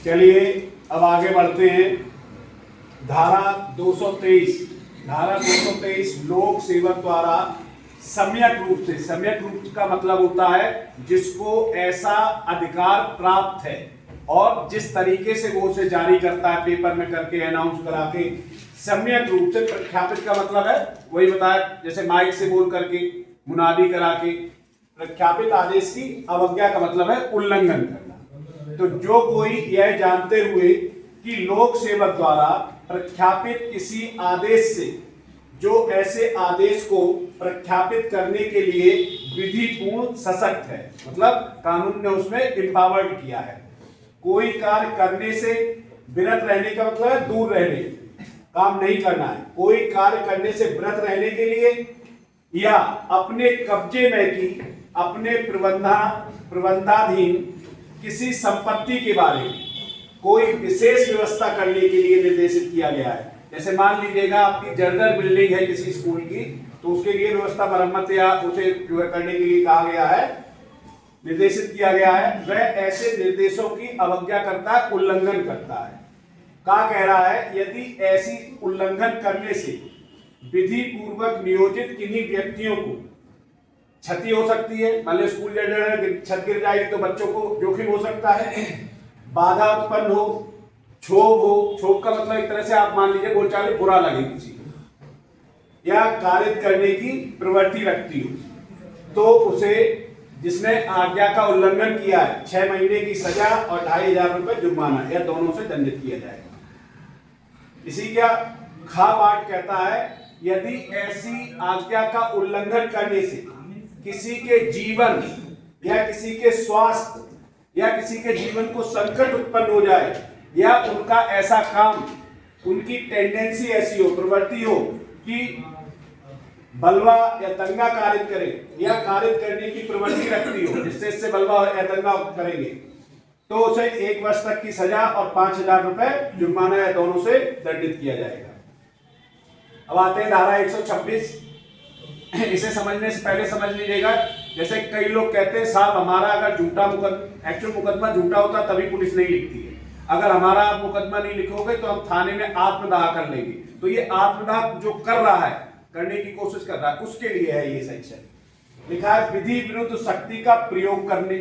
चलिए अब आगे बढ़ते हैं। धारा 223 लोक सेवक द्वारा सम्यक रूप का मतलब होता है जिसको ऐसा अधिकार प्राप्त है और जिस तरीके से वो उसे जारी करता है, पेपर में करके अनाउंस करा के, सम्यक रूप से। प्रख्यापित का मतलब है वही बताया, जैसे माइक से बोल करके, मुनादी करा के। प्रख्यापित आदेश की अवज्ञा का मतलब है उल्लंघन करना। तो जो कोई यह जानते हुए कि लोक सेवक द्वारा प्रख्यापित किसी आदेश से, जो ऐसे आदेश को प्रख्यापित करने के लिए विधिपूर्ण सशक्त है, मतलब कानून ने उसमें एम्पावर्ड किया है। कोई कार्य करने से विरत रहने का मतलब है दूर रहने, काम नहीं करना है। कोई कार्य करने से विरत रहने के लिए या अपने कब्जे में की अपने प्रबंधाधीन किसी संपत्ति के बारे में कोई विशेष व्यवस्था करने के लिए निर्देशित किया गया है। जैसे मान लीजिएगा आपकी जर्जर बिल्डिंग है किसी स्कूल की, तो उसके लिए व्यवस्था, मरम्मत या उसे जो है करने के लिए कहा गया है, निर्देशित किया गया है। वह ऐसे निर्देशों की अवज्ञा करता है, उल्लंघन करता है। क्या कह रहा है? यदि ऐसी उल्लंघन करने से विधि पूर्वक नियोजित किन्हीं व्यक्तियों को क्षति हो सकती है, मान लो स्कूल छत गिर जाएगी तो बच्चों को जोखिम हो सकता है, बाधा उत्पन्न हो, क्षोभ का मतलब एक तरह से आप मान लीजिए बोलचाल बुरा लगे किसी को, या कारित करने की प्रवृत्ति रखती हो, तो उसे, जिसने आज्ञा का उल्लंघन किया है, 6 महीने की सजा और 2500 रुपए जुर्माना, या दोनों से दंडित किया जाएगा। इसी का खा पाठ कहता है, यदि ऐसी आज्ञा का उल्लंघन करने से किसी के जीवन या किसी के स्वास्थ्य या किसी के जीवन को संकट उत्पन्न हो जाए, या उनका ऐसा काम, उनकी टेंडेंसी ऐसी हो, प्रवृत्ति हो कि बलवा या दंगा कारित करे या कारित करने की प्रवृत्ति रखती हो, जिससे इससे बलवा या दंगा करेंगे, तो उसे 1 वर्ष तक की सजा और 5000 रुपए जुर्माना या दोनों से दंडित किया जाएगा। अब आते हैं धारा 126। इसे समझने से पहले समझ लीजिएगा, जैसे कई लोग कहते हैं साहब हमारा अगर झूठा एक्चुअल मुकदमा झूठा होता तभी पुलिस नहीं लिखती है, अगर हमारा आप मुकदमा नहीं लिखोगे तो हम थाने में आत्मदाह कर लेंगे। तो ये आत्मदाह जो कर रहा है, करने की कोशिश कर रहा है, उसके लिए है ये सेक्शन। लिखा है विधि विरुद्ध शक्ति का प्रयोग करने,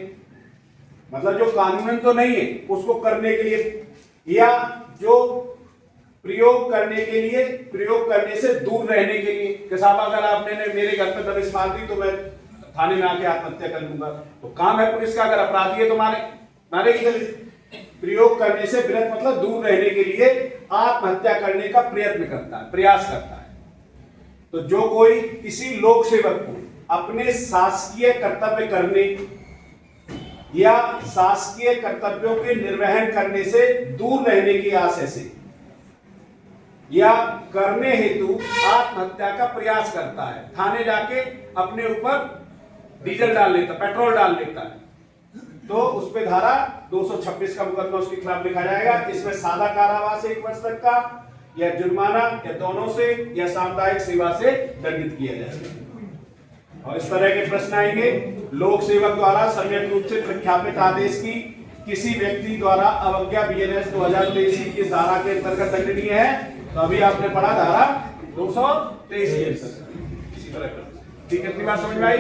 मतलब जो कानूनन तो नहीं है उसको करने के लिए, या जो प्रयोग करने के लिए, प्रयोग करने से दूर रहने के लिए, कि साहब अगर आपने मेरे घर पे दबिश मार दी तो मैं थाने में आके आत्महत्या कर लूंगा। तो काम है पुलिस का, अगर अपराधी है तो मारेगी। प्रयोग करने से विरत मतलब दूर रहने के लिए आत्महत्या करने का प्रयत्न करता है, प्रयास करता है। तो जो कोई किसी लोक सेवक को अपने शासकीय कर्तव्य करने या शासकीय कर्तव्यों के निर्वहन करने से दूर रहने की आशय से या करने हेतु आत्महत्या का प्रयास करता है, थाने जाके अपने ऊपर डीजल डाल लेता, पेट्रोल डाल लेता है, तो उस पे धारा 226 का मुकदमा उसके खिलाफ लिखा जाएगा। इसमें सादा कारावास 1 वर्ष तक का, या जुर्माना, या दोनों से, या सामुदायिक सेवा से दंडित किया जाएगा। और इस तरह के प्रश्न आएंगे। लोक सेवक द्वारा सम्यक रूप से प्रख्यापित आदेश की किसी व्यक्ति द्वारा अवज्ञा BNS 2023 की धारा के अंतर्गत दंडनीय है। तो अभी आपने पढ़ा धारा 223 के अंतर्गत, इसी तरह। ठीक है, इतनी बात समझ में आई?